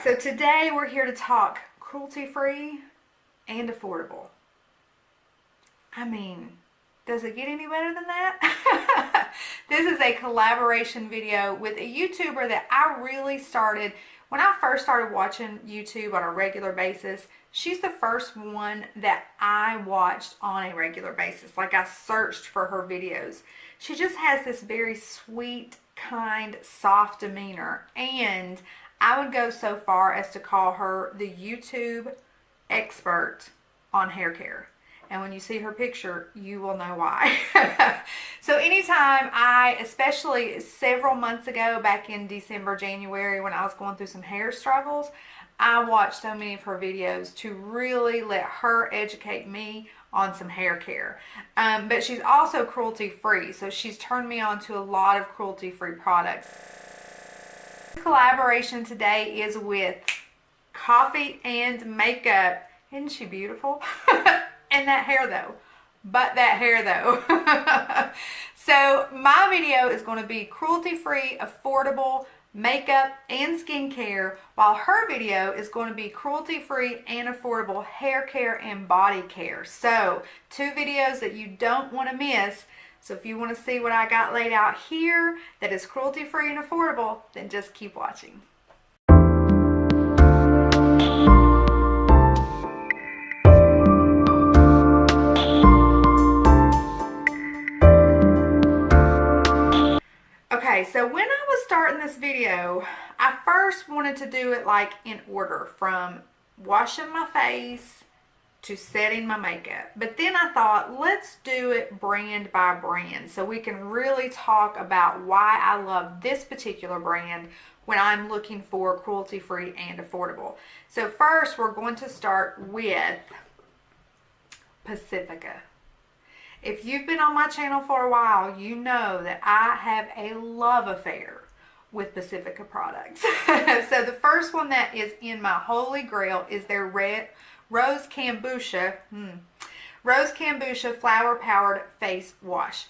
so today we're here to talk cruelty-free and affordable. I mean, does it get any better than that? This is a collaboration video with a YouTuber that I really started when I first started watching YouTube on a regular basis. She's the first one that I watched on a regular basis. Like, I searched for her videos. She just has this very sweet, kind, soft demeanor, and I would go so far as to call her the YouTube expert on hair care. And when you see her picture, you will know why. So anytime especially several months ago, back in December, January, when I was going through some hair struggles, I watched so many of her videos to really let her educate me on some hair care. But she's also cruelty-free, so she's turned me on to a lot of cruelty-free products. This collaboration today is with Coffee&Makeup. Isn't she beautiful? And that hair though. But that hair though. So my video is going to be cruelty-free, affordable makeup and skincare, while her video is going to be cruelty-free and affordable hair care and body care. So two videos that you don't want to miss. So if you want to see what I got laid out here that is cruelty-free and affordable, then just keep watching. Okay, so when I was starting this video, I first wanted to do it like in order, from washing my face to setting my makeup. But then I thought, let's do it brand by brand so we can really talk about why I love this particular brand when I'm looking for cruelty-free and affordable. So first, we're going to start with Pacifica. If you've been on my channel for a while, you know that I have a love affair with Pacifica products. So the first one that is in my holy grail is their Rose Kombucha Flower Powered Face Wash.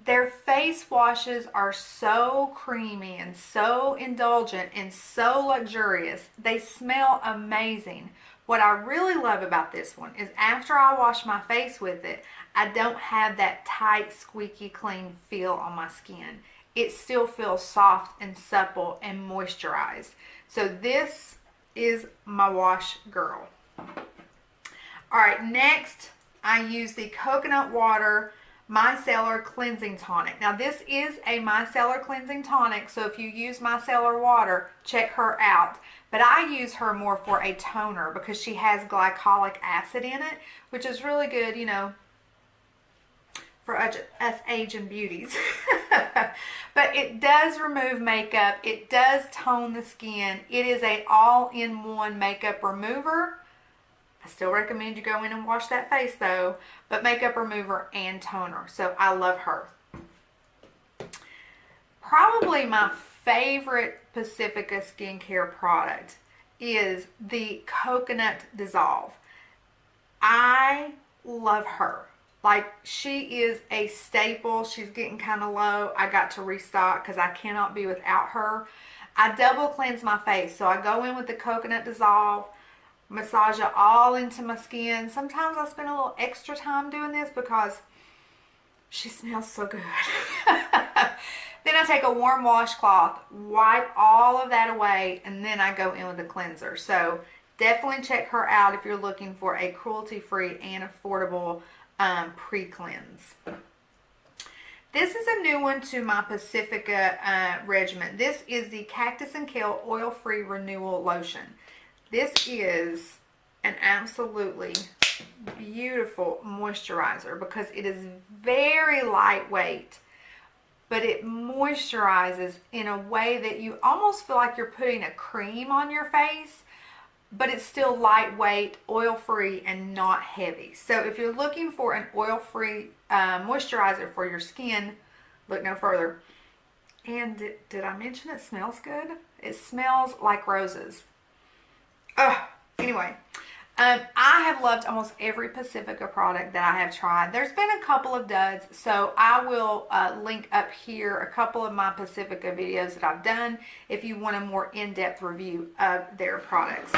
Their face washes are so creamy and so indulgent and so luxurious. They smell amazing. What I really love about this one is after I wash my face with it, I don't have that tight, squeaky clean feel on my skin. It still feels soft and supple and moisturized. So this is my wash girl. Alright, next I use the coconut water Micellar cleansing tonic. Now this is a Micellar cleansing tonic, so if you use Micellar water, check her out. But I use her more for a toner because she has glycolic acid in it, which is really good, you know, for us Asian beauties. But it does remove makeup. It does tone the skin. It is a all-in-one makeup remover. I still recommend you go in and wash that face though, but makeup remover and toner. So I love her. Probably my favorite Pacifica skincare product is the Coconut Dissolve. I love her. Like, she is a staple. She's getting kind of low. I got to restock because I cannot be without her. I double cleanse my face. So I go in with the Coconut Dissolve, massage it all into my skin. Sometimes I spend a little extra time doing this because she smells so good. Then I take a warm washcloth, wipe all of that away, and then I go in with a cleanser. So definitely check her out if you're looking for a cruelty-free and affordable pre-cleanse. This is a new one to my Pacifica regimen. This is the Cactus and Kale Oil-Free Renewal Lotion. This is an absolutely beautiful moisturizer because it is very lightweight, but it moisturizes in a way that you almost feel like you're putting a cream on your face, but it's still lightweight, oil-free, and not heavy. So if you're looking for an oil-free moisturizer for your skin, look no further. And did I mention it smells good? It smells like roses. Anyway, I have loved almost every Pacifica product that I have tried. There's been a couple of duds, so I will link up here a couple of my Pacifica videos that I've done if you want a more in-depth review of their products.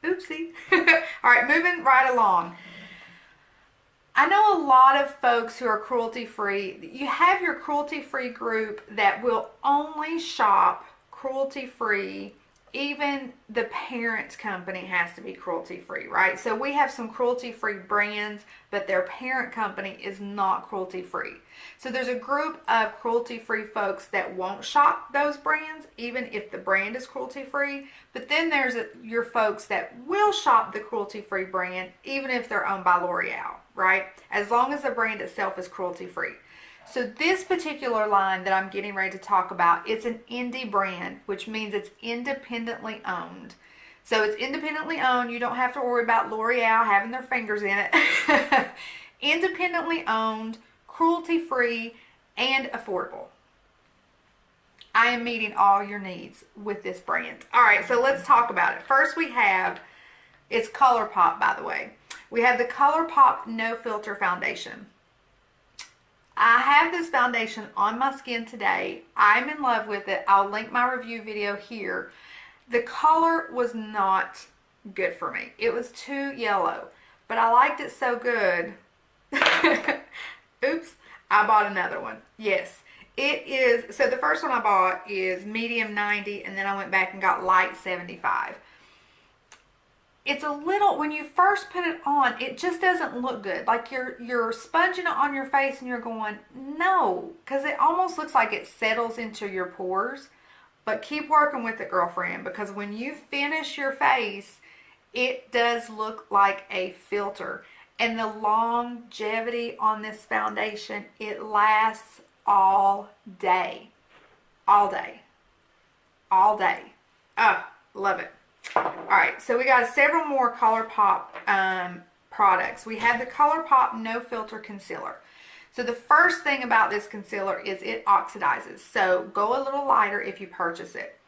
Oopsie. All right, moving right along. I know a lot of folks who are cruelty-free. You have your cruelty-free group that will only shop cruelty-free. Even the parent company has to be cruelty-free, right? So we have some cruelty-free brands, but their parent company is not cruelty-free. So there's a group of cruelty-free folks that won't shop those brands, even if the brand is cruelty-free. But then there's your folks that will shop the cruelty-free brand, even if they're owned by L'Oreal, right? As long as the brand itself is cruelty-free. So this particular line that I'm getting ready to talk about, it's an indie brand, which means it's independently owned. So it's independently owned. You don't have to worry about L'Oreal having their fingers in it. Independently owned, cruelty-free, and affordable. I am meeting all your needs with this brand. All right, so let's talk about it. First we have, it's ColourPop, by the way. We have the ColourPop No Filter Foundation. I have this foundation on my skin today. I'm in love with it. I'll link my review video here. The color was not good for me. It was too yellow, but I liked it so good. Oops, I bought another one. Yes, it is. So the first one I bought is medium 90, and then I went back and got light 75. It's a little, when you first put it on, it just doesn't look good. Like you're sponging it on your face and you're going, no, because it almost looks like it settles into your pores. But keep working with it, girlfriend, because when you finish your face, it does look like a filter. And the longevity on this foundation, it lasts all day. All day. All day. Oh, love it. Alright, so we got several more ColourPop products. We have the ColourPop No Filter Concealer. So the first thing about this concealer is it oxidizes. So go a little lighter if you purchase it.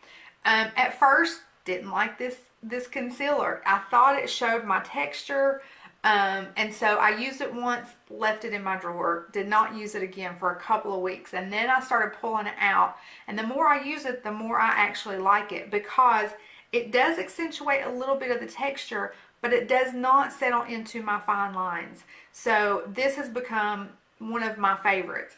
At first, didn't like this concealer. I thought it showed my texture. And so I used it once, left it in my drawer, did not use it again for a couple of weeks. And then I started pulling it out. And the more I use it, the more I actually like it, because it does accentuate a little bit of the texture, but it does not settle into my fine lines. So this has become one of my favorites.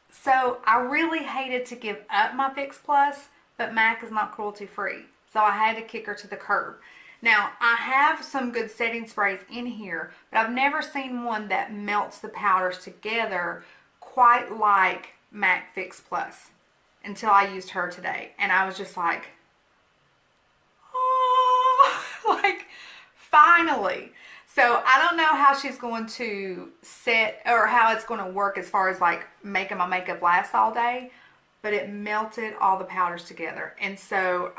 So I really hated to give up my Fix Plus, but MAC is not cruelty free. So I had to kick her to the curb. Now, I have some good setting sprays in here, but I've never seen one that melts the powders together quite like MAC Fix Plus until I used her today. And I was just like, like, finally. So I don't know how she's going to set, or how it's going to work as far as like making my makeup last all day, but it melted all the powders together. And so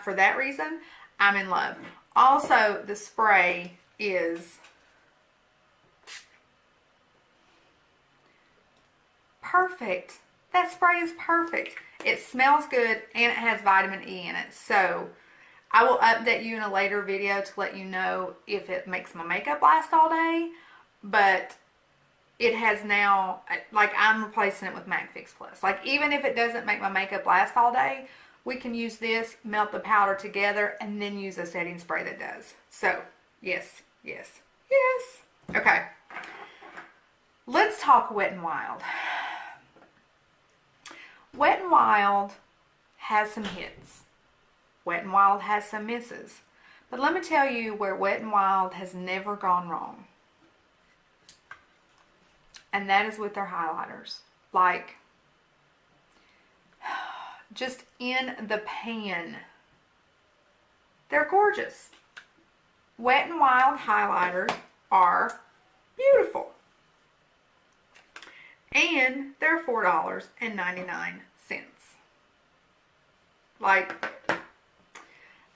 for that reason, I'm in love. Also, the spray is perfect. That spray is perfect. It smells good and it has vitamin E in it. So I will update you in a later video to let you know if it makes my makeup last all day, but it has now, like, I'm replacing it with MAC Fix Plus. Like, even if it doesn't make my makeup last all day, we can use this, melt the powder together, and then use a setting spray that does. So, yes, yes, yes. Okay, let's talk Wet n Wild. Wet n Wild has some hits. Wet n Wild has some misses. But let me tell you where Wet n Wild has never gone wrong. And that is with their highlighters. Like, just in the pan. They're gorgeous. Wet n Wild highlighters are beautiful. And they're $4.99. Like,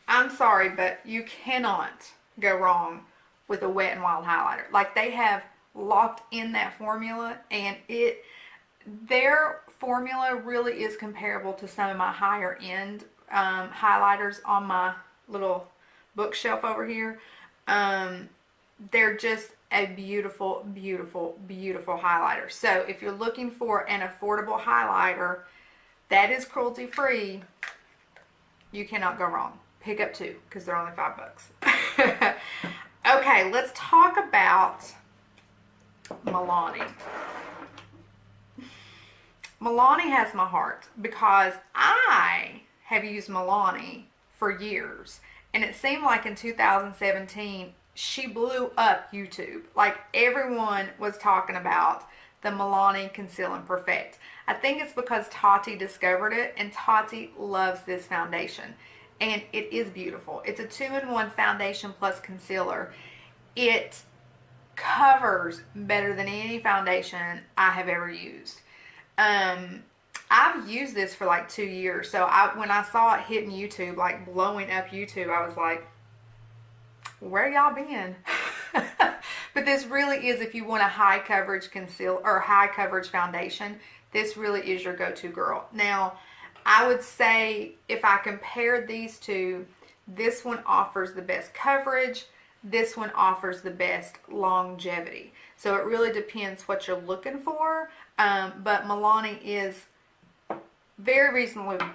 I'm sorry, but you cannot go wrong with a Wet n Wild highlighter. Like, they have locked in that formula, and their formula really is comparable to some of my higher end highlighters on my little bookshelf over here. They're just a beautiful, beautiful, beautiful highlighter. So if you're looking for an affordable highlighter that is cruelty free, you cannot go wrong. Pick up 2 because they're only $5. Okay, let's talk about MILANI. MILANI has my heart because I have used MILANI for years, and it seemed like in 2017 she blew up YouTube. Like, everyone was talking about the MILANI Conceal and Perfect. I think it's because Tati discovered it, and Tati loves this foundation, and it is beautiful. It's a 2-in-1 foundation plus concealer. It covers better than any foundation I have ever used. I've used this for like 2 years, so when I saw it hitting YouTube, like blowing up YouTube, I was like, where y'all been? But this really is, if you want a high coverage conceal or high coverage foundation, this really is your go-to girl. Now, I would say if I compared these two, this one offers the best coverage. This one offers the best longevity. So it really depends what you're looking for. But MILANI is very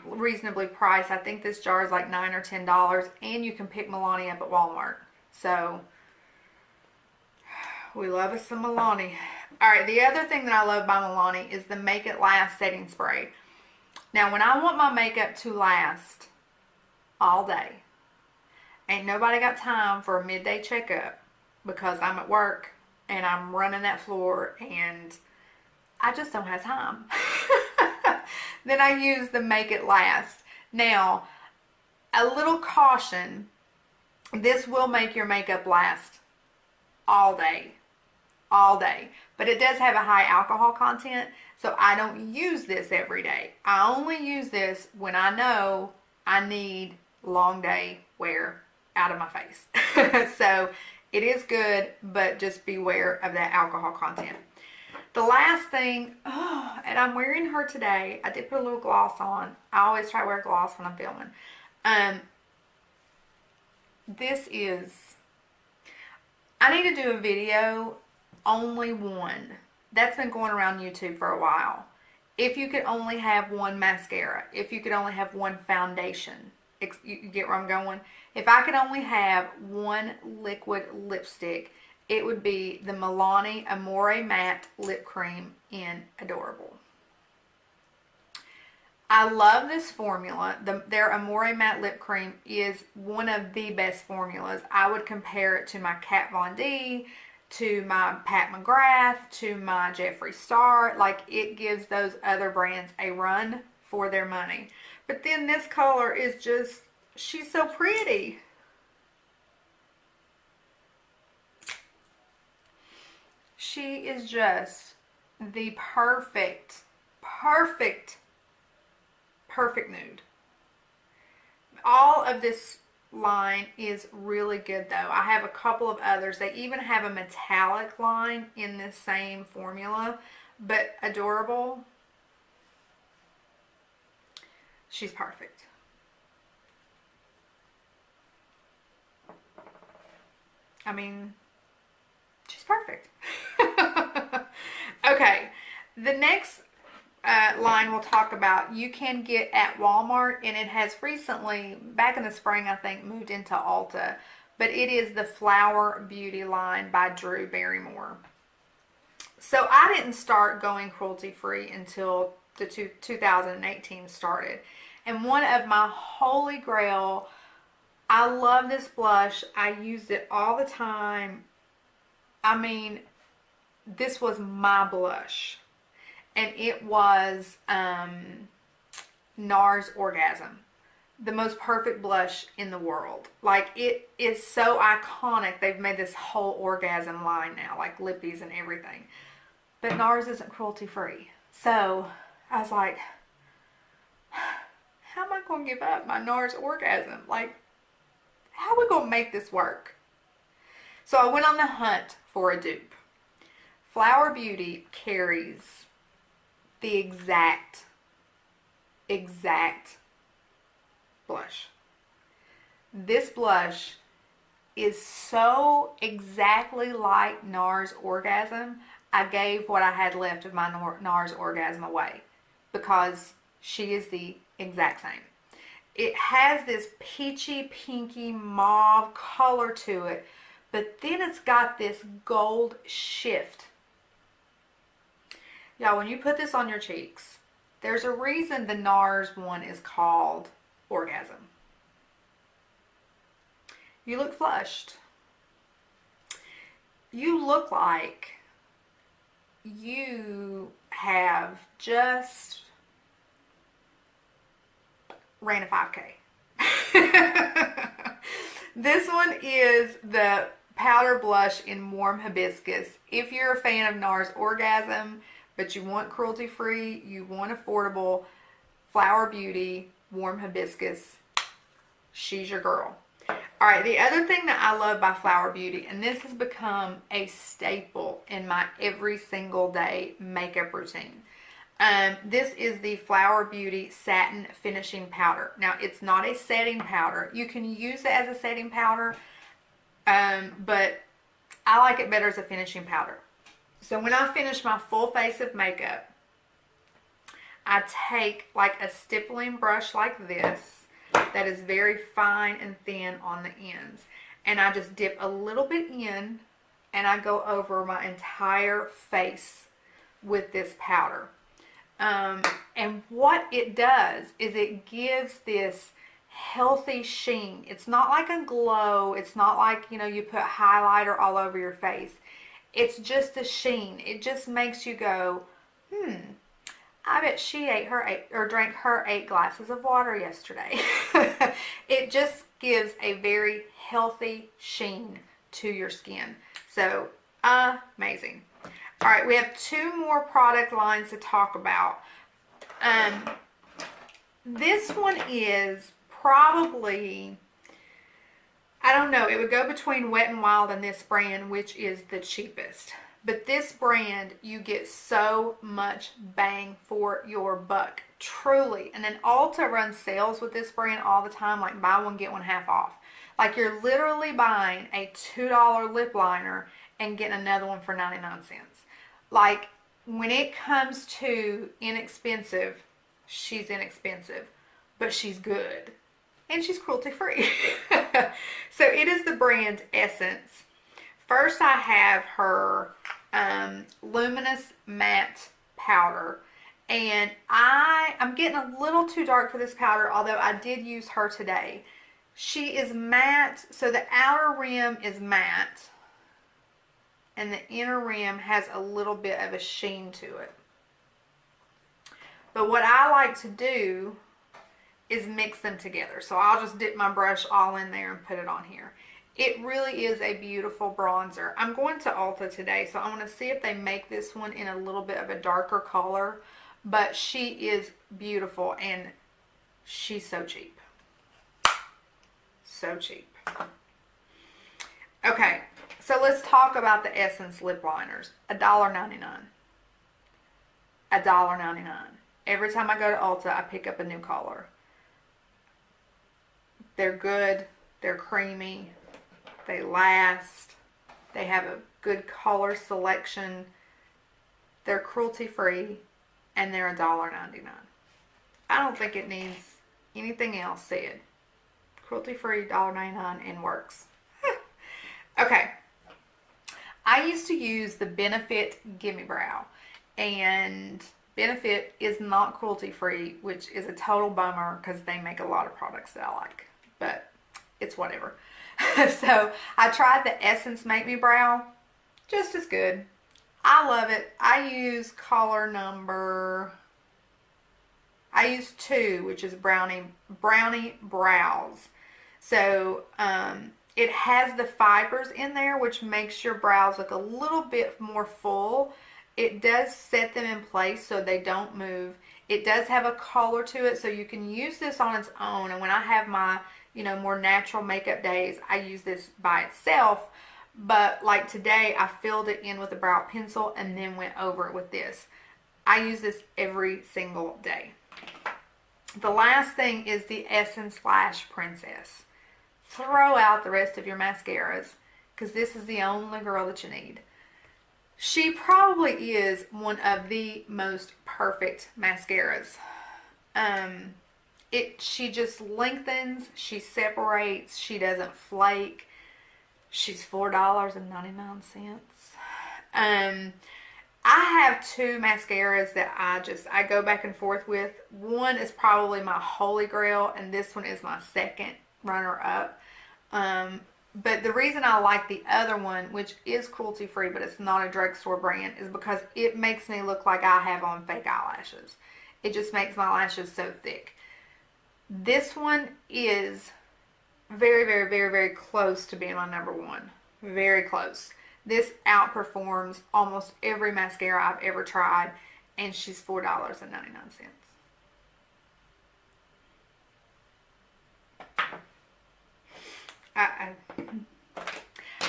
reasonably priced. I think this jar is like $9 or $10, and you can pick MILANI up at Walmart. So we love us some MILANI. All right, the other thing that I love by MILANI is the Make It Last setting spray. Now, when I want my makeup to last all day, ain't nobody got time for a midday checkup because I'm at work and I'm running that floor and I just don't have time. Then I use the Make It Last. Now, a little caution, this will make your makeup last all day. All day. But it does have a high alcohol content, so I don't use this every day. I only use this when I know I need long day wear out of my face. So it is good, but just beware of that alcohol content. The last thing, and I'm wearing her today. I did put a little gloss on. I always try to wear gloss when I'm filming. This is, I need to do a video, only one. That's been going around YouTube for a while. If you could only have one mascara, if you could only have one foundation, you get where I'm going? If I could only have one liquid lipstick, it would be the MILANI Amore Matte Lip Cream in Adorable. I love this formula. Their Amore Matte Lip Cream is one of the best formulas. I would compare it to my Kat Von D, to my Pat McGrath, to my Jeffree Star. Like, it gives those other brands a run for their money. But then this color is just, she's so pretty. She is just the perfect nude. All of this line is really good though. I have a couple of others. They even have a metallic line in this same formula, but Adorable, she's perfect. I mean, she's perfect. Okay, the next line we'll talk about, you can get at Walmart, and it has recently, back in the spring, I think, moved into Ulta, but it is the Flower Beauty line by Drew Barrymore. So I didn't start going cruelty free until the 2018 started, and one of my holy grail, I love this blush. I used it all the time. I mean, this was my blush, and it was NARS Orgasm, the most perfect blush in the world. Like, it is so iconic. They've made this whole Orgasm line now, like lippies and everything, but NARS isn't cruelty free. So I was like, how am I going to give up my NARS Orgasm? Like, how are we going to make this work? So I went on the hunt for a dupe. Flower Beauty carries the exact blush. This blush is so exactly like NARS Orgasm. I gave what I had left of my NARS Orgasm away because she is the exact same. It has this peachy, pinky, mauve color to it, but then it's got this gold shift. Y'all, when you put this on your cheeks, there's a reason the NARS one is called Orgasm. You look flushed. You look like you have just ran a 5K. This one is the powder blush in Warm Hibiscus. If you're a fan of NARS Orgasm, but you want cruelty free, you want affordable, Flower Beauty, Warm Hibiscus, she's your girl. All right, the other thing that I love by Flower Beauty, and this has become a staple in my every single day makeup routine. This is the Flower Beauty Satin Finishing Powder. Now, it's not a setting powder. You can use it as a setting powder, but I like it better as a finishing powder. So when I finish my full face of makeup, I take like a stippling brush like this that is very fine and thin on the ends. And I just dip a little bit in and I go over my entire face with this powder. And what it does is it gives this healthy sheen. It's not like a glow. It's not like, you know, you put highlighter all over your face. It's just a sheen. It just makes you go, I bet she drank her 8 glasses of water yesterday. It just gives a very healthy sheen to your skin. So, amazing. All right, we have 2 more product lines to talk about. This one is probably, I don't know, it would go between Wet n Wild and this brand, which is the cheapest. But this brand, you get so much bang for your buck, truly. And then Ulta runs sales with this brand all the time, like buy one, get one half off. Like you're literally buying a $2 lip liner and getting another one for 99 cents. Like when it comes to inexpensive, she's inexpensive, but she's good. And she's cruelty free. So it is the brand Essence. First I have her Luminous Matte Powder. And I'm getting a little too dark for this powder, although I did use her today. She is matte, so the outer rim is matte. And the inner rim has a little bit of a sheen to it. But what I like to do is mix them together. So I'll just dip my brush all in there and put it on here. It really is a beautiful bronzer. I'm going to Ulta today, so I want to see if they make this one in a little bit of a darker color. But she is beautiful and she's so cheap. So cheap. Okay, so let's talk about the Essence lip liners. $1.99. $1.99. Every time I go to Ulta, I pick up a new color. They're good. They're creamy. They last. They have a good color selection. They're cruelty free. And they're $1.99. I don't think it needs anything else said. Cruelty free, $1.99 and works. Okay. I used to use the Benefit Gimme Brow. And Benefit is not cruelty free, which is a total bummer because they make a lot of products that I like. But it's whatever. So I tried the Essence Make Me Brow. Just as good. I love it. I use color number, I use 2, which is Brownie Brows. So it has the fibers in there, which makes your brows look a little bit more full. It does set them in place so they don't move. It does have a color to it, so you can use this on its own. And when I have my, you know, more natural makeup days, I use this by itself. But like today, I filled it in with a brow pencil and then went over it with this. I use this every single day. The last thing is the Essence Lash Princess. throw out the rest of your mascaras because this is the only girl that you need. She probably is one of the most perfect mascaras. She just lengthens, she separates, she doesn't flake. She's $4.99. I have two mascaras that I go back and forth with. One is probably my holy grail, and this one is my second runner-up. But the reason I like the other one, which is cruelty free, but it's not a drugstore brand, is because it makes me look like I have on fake eyelashes. It just makes my lashes so thick. This one is very, very, very, very close to being my number one. Very close. This outperforms almost every mascara I've ever tried, and she's $4.99.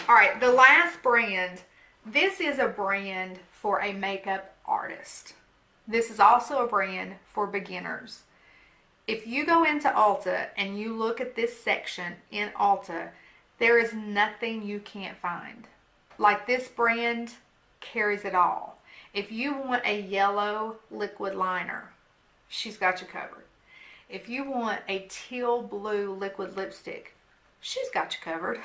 All right, the last brand. This is a brand for a makeup artist. This is also a brand for beginners. If you go into Ulta and you look at this section in Ulta, there is nothing you can't find. Like, this brand carries it all. If you want a yellow liquid liner, she's got you covered. If you want a teal blue liquid lipstick, she's got you covered.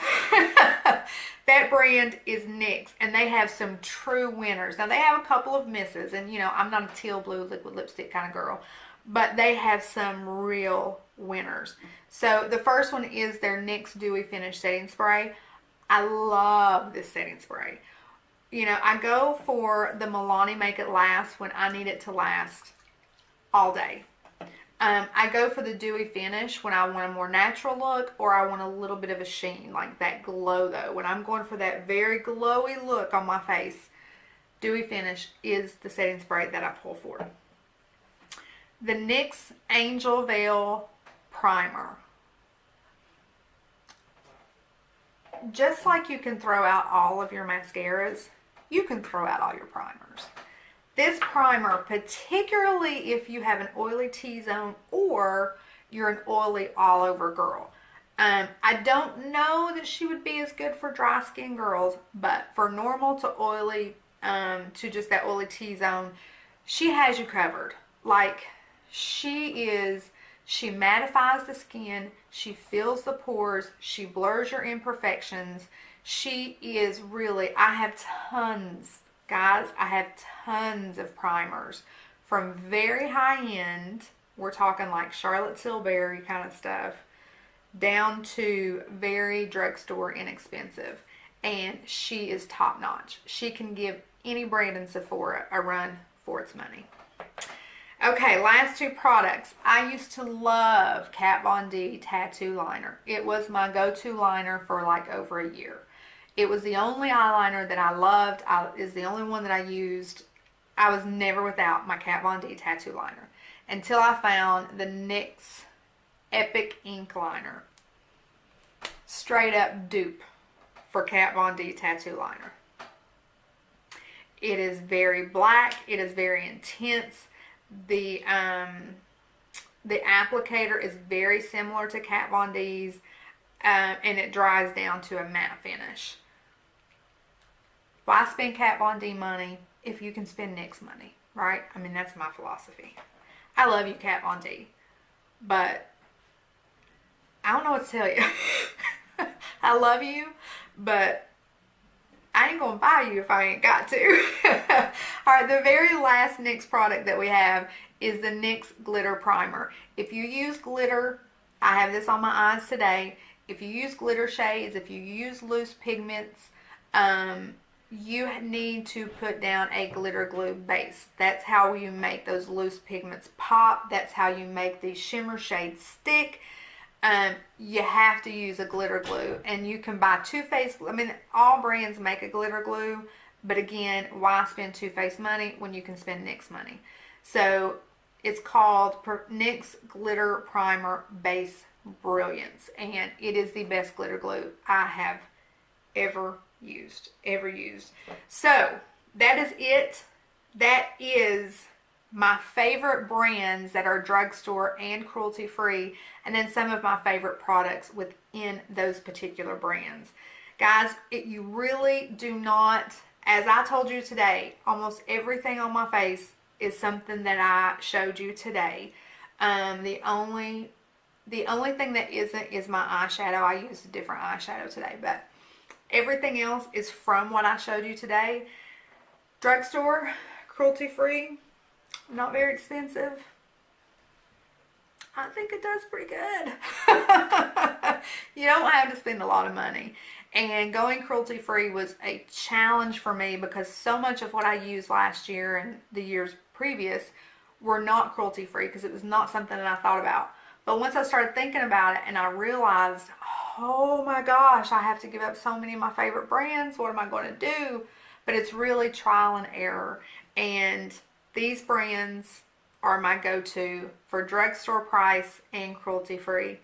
That brand is NYX, and they have some true winners. Now, they have a couple of misses, and you know, I'm not a teal blue liquid lipstick kind of girl, but they have some real winners. So the first one is their NYX Dewy Finish Setting Spray. I love this setting spray. You know, I go for the MILANI Make It Last when I need it to last all day. I go for the Dewy Finish when I want a more natural look, or I want a little bit of a sheen, like that glow though. When I'm going for that very glowy look on my face, Dewy Finish is the setting spray that I pull for. The NYX Angel Veil Primer. Just like you can throw out all of your mascaras, you can throw out all your primers. This primer, particularly if you have an oily T-zone or you're an oily all over girl. I don't know that she would be as good for dry skin girls, but for normal to oily, to just that oily T-zone, she has you covered. Like, she mattifies the skin, she fills the pores, she blurs your imperfections. She is really, I have tons, guys, I have tons of primers from very high end, we're talking like Charlotte Tilbury kind of stuff, down to very drugstore inexpensive. And she is top notch. She can give any brand in Sephora a run for its money. Okay, last two products. I used to love Kat Von D Tattoo Liner. It was my go-to liner for like over a year. It was the only eyeliner that I loved. Is the only one that I used. I was never without my Kat Von D Tattoo Liner until I found the NYX Epic Ink Liner. Straight up dupe for Kat Von D Tattoo Liner. It is very black. It is very intense. The applicator is very similar to Kat Von D's, and it dries down to a matte finish. Why spend Kat Von D money if you can spend NYX money, right? I mean, that's my philosophy. I love you, Kat Von D, but I don't know what to tell you. I love you, but I ain't gonna buy you if I ain't got to. Alright, the very last NYX product that we have is the NYX Glitter Primer. If you use glitter, I have this on my eyes today. If you use glitter shades, if you use loose pigments, you need to put down a glitter glue base. That's how you make those loose pigments pop. That's how you make these shimmer shades stick. You have to use a glitter glue, and you can buy Too Faced. I mean, all brands make a glitter glue, but again, why spend Too Faced money when you can spend NYX money? So it's called NYX Glitter Primer Base Brilliance, and it is the best glitter glue I have ever used. So that is it. That is my favorite brands that are drugstore and cruelty free, and then some of my favorite products within those particular brands. Guys, you really do not, as I told you today, almost everything on my face is something that I showed you today. The only thing that isn't is my eyeshadow. I used a different eyeshadow today, but everything else is from what I showed you today. Drugstore, cruelty free, not very expensive. I think it does pretty good. You don't have to spend a lot of money. And going cruelty free was a challenge for me because so much of what I used last year and the years previous were not cruelty free because it was not something that I thought about. But once I started thinking about it and I realized, oh my gosh, I have to give up so many of my favorite brands. What am I going to do? But it's really trial and error. And these brands are my go-to for drugstore price and cruelty free.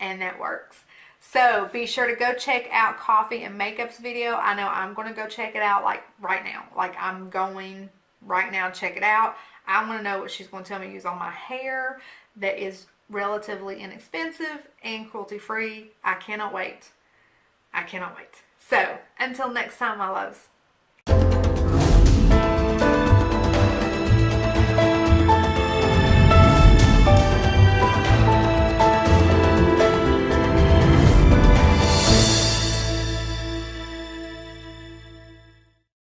And that works. So be sure to go check out Coffee and Makeup's video. I know I'm going to go check it out like right now. Like I'm going right now to check it out. I want to know what she's going to tell me to use on my hair that is relatively inexpensive and cruelty free. I cannot wait. I cannot wait. So until next time, my loves.